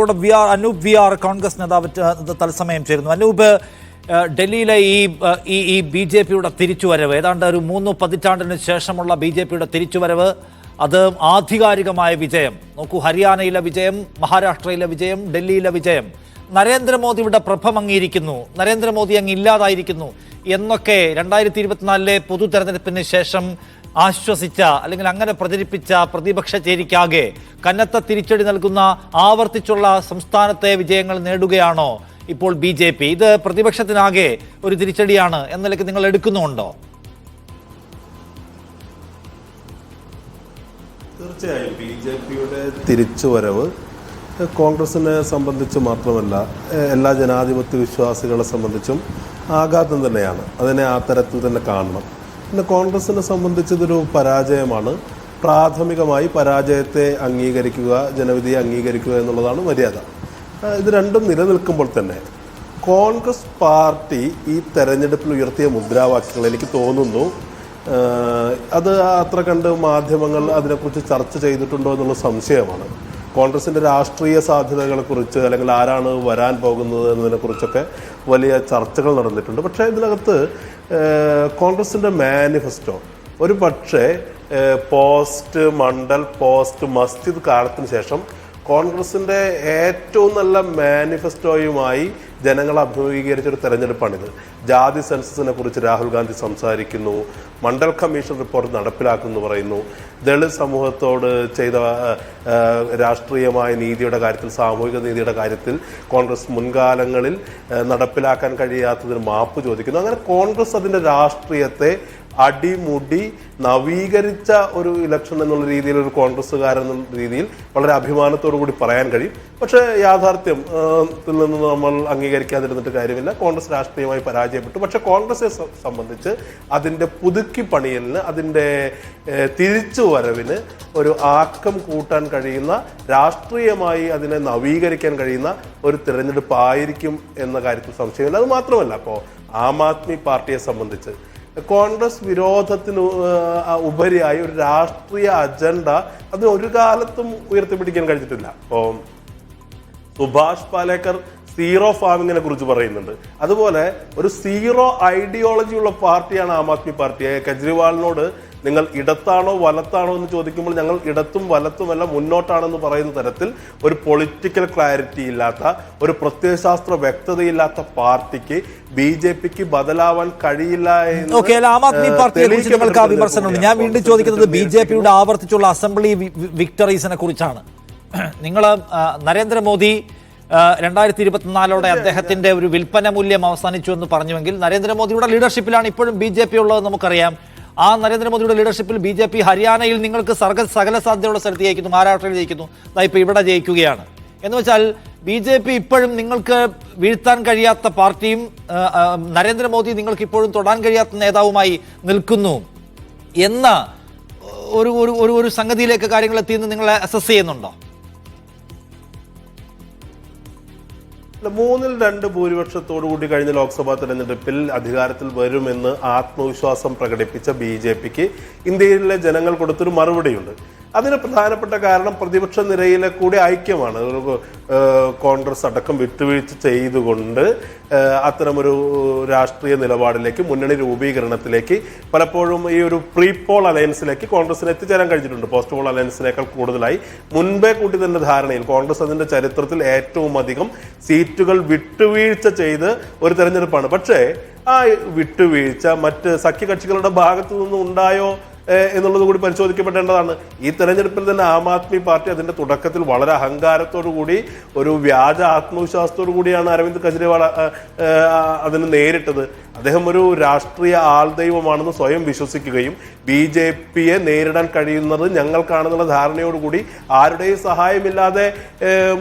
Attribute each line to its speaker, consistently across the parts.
Speaker 1: ഇവിടെ Anoop V R Congress നേതാവ് തത്സമയം ചേരുന്നു. അനൂപ്, ഡൽഹിയിലെ ഈ ബി ജെ പിയുടെ തിരിച്ചുവരവ്, ഏതാണ്ട് ഒരു 3 പതിറ്റാണ്ടിന് ശേഷമുള്ള ബി ജെ പിയുടെ തിരിച്ചുവരവ്, അത് ആധികാരികമായ വിജയം. നോക്കൂ, ഹരിയാനയിലെ വിജയം, മഹാരാഷ്ട്രയിലെ വിജയം, ഡൽഹിയിലെ വിജയം. നരേന്ദ്രമോദിയുടെ പ്രഭ മങ്ങിയിരിക്കുന്നു, നരേന്ദ്രമോദി അങ്ങ് ഇല്ലാതായിരിക്കുന്നു എന്നൊക്കെ 2024 പൊതു തെരഞ്ഞെടുപ്പിന് ശേഷം ആശ്വസിച്ച അല്ലെങ്കിൽ അങ്ങനെ പ്രചരിപ്പിച്ച പ്രതിപക്ഷ ചേരിക്കാകെ കനത്ത തിരിച്ചടി നൽകുന്ന ആവർത്തിച്ചുള്ള സംസ്ഥാനത്തെ വിജയങ്ങൾ നേടുകയാണോ ഇപ്പോൾ ബി ജെ പി? ഇത് പ്രതിപക്ഷത്തിനാകെ ഒരു തിരിച്ചടിയാണ് എന്ന നിലയ്ക്ക് നിങ്ങൾ എടുക്കുന്നുണ്ടോ?
Speaker 2: തീർച്ചയായും ബി ജെ പിയുടെ തിരിച്ചുവരവ് കോൺഗ്രസിനെ സംബന്ധിച്ച് മാത്രമല്ല എല്ലാ ജനാധിപത്യ വിശ്വാസികളെ സംബന്ധിച്ചും ആഘാതം തന്നെയാണ്. അതിനെ ആ തരത്തിൽ തന്നെ കാണണം. പിന്നെ കോൺഗ്രസിനെ സംബന്ധിച്ച് ഇതൊരു പരാജയമാണ്. പ്രാഥമികമായി പരാജയത്തെ അംഗീകരിക്കുക, ജനവിധിയെ അംഗീകരിക്കുക എന്നുള്ളതാണ് മര്യാദ. ഇത് രണ്ടും നിലനിൽക്കുമ്പോൾ തന്നെ കോൺഗ്രസ് പാർട്ടി ഈ തെരഞ്ഞെടുപ്പിൽ ഉയർത്തിയ മുദ്രാവാക്യങ്ങൾ എനിക്ക് തോന്നുന്നു അത് അത്ര കണ്ട് മാധ്യമങ്ങൾ അതിനെക്കുറിച്ച് ചർച്ച ചെയ്തിട്ടുണ്ടോ എന്നുള്ള സംശയമാണ്. കോൺഗ്രസിൻ്റെ രാഷ്ട്രീയ സാധ്യതകളെക്കുറിച്ച് അല്ലെങ്കിൽ ആരാണ് വരാൻ പോകുന്നത് എന്നതിനെക്കുറിച്ചൊക്കെ വലിയ ചർച്ചകൾ നടന്നിട്ടുണ്ട്. പക്ഷേ ഇതിനകത്ത് കോൺഗ്രസിൻ്റെ മാനിഫെസ്റ്റോ ഒരു പക്ഷേ പോസ്റ്റ് മണ്ഡൽ, പോസ്റ്റ് മസ്ജിദ് കാലത്തിന് ശേഷം കോൺഗ്രസിൻ്റെ ഏറ്റവും നല്ല മാനിഫെസ്റ്റോയുമായി ജനങ്ങൾ അഭിമുഖീകരിച്ചൊരു തെരഞ്ഞെടുപ്പാണിത്. ജാതി സെൻസസിനെ കുറിച്ച് രാഹുൽ ഗാന്ധി സംസാരിക്കുന്നു, മണ്ഡൽ കമ്മീഷൻ റിപ്പോർട്ട് നടപ്പിലാക്കുമെന്ന് പറയുന്നു, ദളിത് സമൂഹത്തോട് ചെയ്ത രാഷ്ട്രീയമായ നീതിയുടെ കാര്യത്തിൽ, സാമൂഹിക നീതിയുടെ കാര്യത്തിൽ കോൺഗ്രസ് മുൻകാലങ്ങളിൽ നടപ്പിലാക്കാൻ കഴിയാത്തതിന് മാപ്പ് ചോദിക്കുന്നു. അങ്ങനെ കോൺഗ്രസ് അതിൻ്റെ രാഷ്ട്രീയത്തെ അടിമുടി നവീകരിച്ച ഒരു ഇലക്ഷൻ എന്നുള്ള രീതിയിൽ, ഒരു കോൺഗ്രസ്സുകാരൻ എന്നുള്ള രീതിയിൽ വളരെ അഭിമാനത്തോടു കൂടി പറയാൻ കഴിയും. പക്ഷേ യാഥാർത്ഥ്യത്തിൽ നിന്ന് നമ്മൾ അംഗീകരിക്കാതിരുന്നിട്ട് കാര്യമില്ല. കോൺഗ്രസ് രാഷ്ട്രീയമായി പരാജയപ്പെട്ടു. പക്ഷേ കോൺഗ്രസിനെ സംബന്ധിച്ച് അതിൻ്റെ പുതുക്കി പണിയലിന്, അതിൻ്റെ തിരിച്ചുവരവിന് ഒരു ആക്കം കൂട്ടാൻ കഴിയുന്ന, രാഷ്ട്രീയമായി അതിനെ നവീകരിക്കാൻ കഴിയുന്ന ഒരു തിരഞ്ഞെടുപ്പ് ആയിരിക്കും എന്ന കാര്യത്തിൽ സംശയമില്ല. അത് മാത്രമല്ല, അപ്പോൾ ആം ആദ്മി പാർട്ടിയെ സംബന്ധിച്ച് കോൺഗ്രസ് വിരോധത്തിന് ഉപരിയായി ഒരു രാഷ്ട്രീയ അജണ്ട അത് ഒരു കാലത്തും ഉയർത്തിപ്പിടിക്കാൻ കഴിഞ്ഞിട്ടില്ല. ഇപ്പോൾ സുഭാഷ് പാലേക്കർ സീറോ ഫാമിങ്ങിനെ കുറിച്ച് പറയുന്നുണ്ട്. അതുപോലെ ഒരു സീറോ ഐഡിയോളജി ഉള്ള പാർട്ടിയാണ് ആം ആദ്മി പാർട്ടി. കെജ്രിവാളിനോട് നിങ്ങൾ ഇടത്താണോ വലത്താണോ എന്ന് ചോദിക്കുമ്പോൾ ഞങ്ങൾ ഇടത്തും വലത്തുമല്ല മുന്നോട്ടാണെന്ന് പറയുന്ന തരത്തിൽ ഒരു പൊളിറ്റിക്കൽ ക്ലാരിറ്റി ഇല്ലാത്ത, ഒരു പ്രത്യയശാസ്ത്ര വ്യക്തതയില്ലാത്ത പാർട്ടിക്ക് ബി ജെ പിക്ക് ബദലാവാൻ കഴിയില്ല എന്ന്
Speaker 1: ആം ആദ്മി പാർട്ടിയെ കുറിച്ച് നിങ്ങൾക്ക് ആ വിമർശനമുണ്ട്. ഞാൻ വീണ്ടും ചോദിക്കുന്നത് ബി ജെ പിയുടെ ആവർത്തിച്ചുള്ള അസംബ്ലി വിക്ടറീസിനെ കുറിച്ചാണ്. നിങ്ങൾ നരേന്ദ്രമോദി 2024 അദ്ദേഹത്തിന്റെ ഒരു വിൽപ്പന മൂല്യം അവസാനിച്ചു എന്ന് പറഞ്ഞുവെങ്കിൽ നരേന്ദ്രമോദിയുടെ ലീഡർഷിപ്പിലാണ് ഇപ്പോഴും ബി ജെ പി ഉള്ളത് നമുക്കറിയാം. ആ നരേന്ദ്രമോദിയുടെ ലീഡർഷിപ്പിൽ ബി ജെ പി ഹരിയാനയിൽ നിങ്ങൾക്ക് സകല സാധ്യതയുള്ള സ്ഥലത്ത് ജയിക്കുന്നു, മഹാരാഷ്ട്രയിൽ ജയിക്കുന്നു, ഇപ്പോൾ ഇവിടെ ജയിക്കുകയാണ്. എന്ന് വെച്ചാൽ ബി ജെ പി ഇപ്പോഴും നിങ്ങൾക്ക് വീഴ്ത്താൻ കഴിയാത്ത പാർട്ടിയും നരേന്ദ്രമോദി നിങ്ങൾക്ക് ഇപ്പോഴും തൊടാൻ കഴിയാത്ത നേതാവുമായി നിൽക്കുന്നു എന്ന ഒരു സംഗതിയിലേക്ക് കാര്യങ്ങൾ എത്തിയെന്ന് നിങ്ങൾ അസസ് ചെയ്യുന്നുണ്ടോ?
Speaker 2: 3-2 ഭൂരിപക്ഷത്തോടു കൂടി കഴിഞ്ഞ ലോക്സഭാ തെരഞ്ഞെടുപ്പിൽ അധികാരത്തിൽ വരുമെന്ന് ആത്മവിശ്വാസം പ്രകടിപ്പിച്ച ബി ജെ പിക്ക് ഇന്ത്യയിലെ ജനങ്ങൾ കൊടുത്തൊരു മറുപടിയുണ്ട്. അതിന് പ്രധാനപ്പെട്ട കാരണം പ്രതിപക്ഷ നിരയിലെ കൂടി ഐക്യമാണ്. കോൺഗ്രസ് അടക്കം വിട്ടുവീഴ്ച ചെയ്തുകൊണ്ട് അത്തരമൊരു രാഷ്ട്രീയ നിലപാടിലേക്ക്, മുന്നണി രൂപീകരണത്തിലേക്ക്, പലപ്പോഴും ഈ ഒരു പ്രീ പോൾ അലയൻസിലേക്ക് കോൺഗ്രസിന് എത്തിച്ചേരാൻ കഴിഞ്ഞിട്ടുണ്ട്. പോസ്റ്റ് പോൾ അലയൻസിനേക്കാൾ കൂടുതലായി മുൻപേ കൂട്ടി തന്നെ ധാരണയിൽ കോൺഗ്രസ് അതിന്റെ ചരിത്രത്തിൽ ഏറ്റവും അധികം സീറ്റുകൾ വിട്ടുവീഴ്ച ചെയ്ത് ഒരു തെരഞ്ഞെടുപ്പാണ്. പക്ഷേ ആ വിട്ടുവീഴ്ച മറ്റ് സഖ്യകക്ഷികളുടെ ഭാഗത്തു നിന്നും ഉണ്ടായോ എന്നുള്ളത് കൂടി പരിശോധിക്കപ്പെടേണ്ടതാണ്. ഈ തെരഞ്ഞെടുപ്പിൽ തന്നെ ആം ആദ്മി പാർട്ടി അതിന്റെ തുടക്കത്തിൽ വളരെ അഹങ്കാരത്തോടു കൂടി, ഒരു വ്യാജ ആത്മവിശ്വാസത്തോടു കൂടിയാണ് അരവിന്ദ് കെജ്രിവാൾ അതിന് നേരിട്ടത്. അദ്ദേഹം ഒരു രാഷ്ട്രീയ ആൾദൈവമാണെന്ന് സ്വയം വിശ്വസിക്കുകയും ബി ജെ പിയെ നേരിടാൻ കഴിയുന്നത് ഞങ്ങൾക്കാണെന്നുള്ള ധാരണയോടുകൂടി ആരുടെയും സഹായമില്ലാതെ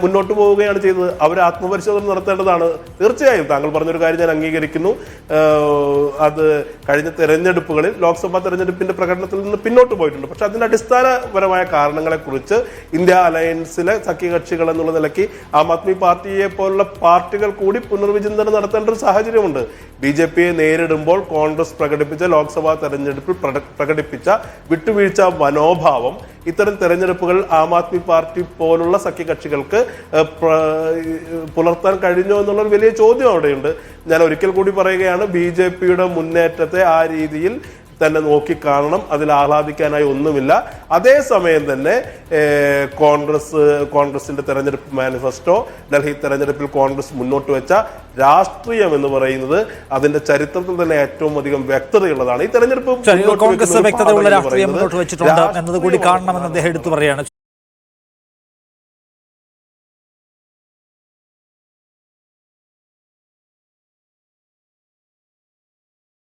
Speaker 2: മുന്നോട്ട് പോവുകയാണ് ചെയ്തത്. അവർ ആത്മപരിശോധന നടത്തേണ്ടതാണ്. തീർച്ചയായും താങ്കൾ പറഞ്ഞൊരു കാര്യം ഞാൻ അംഗീകരിക്കുന്നു. അത് കഴിഞ്ഞ തെരഞ്ഞെടുപ്പുകളിൽ, ലോക്സഭാ തെരഞ്ഞെടുപ്പിന്റെ പ്രകടനത്തിൽ സഖ്യത്തിൽ നിന്ന് പിന്നോട്ട് പോയിട്ടുണ്ട്. പക്ഷെ അതിന്റെ അടിസ്ഥാനപരമായ കാരണങ്ങളെക്കുറിച്ച് ഇന്ത്യ അലയൻസിലെ സഖ്യകക്ഷികൾ എന്നുള്ള നിലയ്ക്ക് ആം ആദ്മി പാർട്ടിയെ പോലുള്ള പാർട്ടികൾ കൂടി പുനർവിചിന്തനം നടത്തേണ്ട ഒരു സാഹചര്യമുണ്ട്. BJPയെ നേരിടുമ്പോൾ കോൺഗ്രസ് പ്രകടിപ്പിച്ച ലോക്സഭാ തെരഞ്ഞെടുപ്പിൽ പ്രകടിപ്പിച്ച വിട്ടുവീഴ്ച മനോഭാവം ഇത്തരം തെരഞ്ഞെടുപ്പുകൾ ആം ആദ്മി പാർട്ടി പോലുള്ള സഖ്യകക്ഷികൾക്ക് പുലർത്താൻ കഴിഞ്ഞോ എന്നുള്ളൊരു വലിയ ചോദ്യം അവിടെയുണ്ട്. ഞാൻ ഒരിക്കൽ കൂടി പറയുകയാണ്, BJPയുടെ മുന്നേറ്റത്തെ ആ രീതിയിൽ തന്നെ നോക്കിക്കാണണം. അതിൽ ആഹ്ലാദിക്കാനായി ഒന്നുമില്ല. അതേസമയം തന്നെ കോൺഗ്രസിന്റെ തെരഞ്ഞെടുപ്പ് മാനിഫെസ്റ്റോ, ഡൽഹി തെരഞ്ഞെടുപ്പിൽ കോൺഗ്രസ് മുന്നോട്ട് വെച്ച രാഷ്ട്രീയം എന്ന് പറയുന്നത് അതിന്റെ ചരിത്രത്തിൽ തന്നെ ഏറ്റവും അധികം വ്യക്തതയുള്ളതാണ്. ഈ തെരഞ്ഞെടുപ്പ്
Speaker 1: കോൺഗ്രസ് വ്യക്തതയുള്ള രാഷ്ട്രീയം മുന്നോട്ട് വെച്ചിട്ടുണ്ട് എന്നതുകൂടി കാണണമെന്ന് അദ്ദേഹം എടുത്തു പറയുകയാണ്.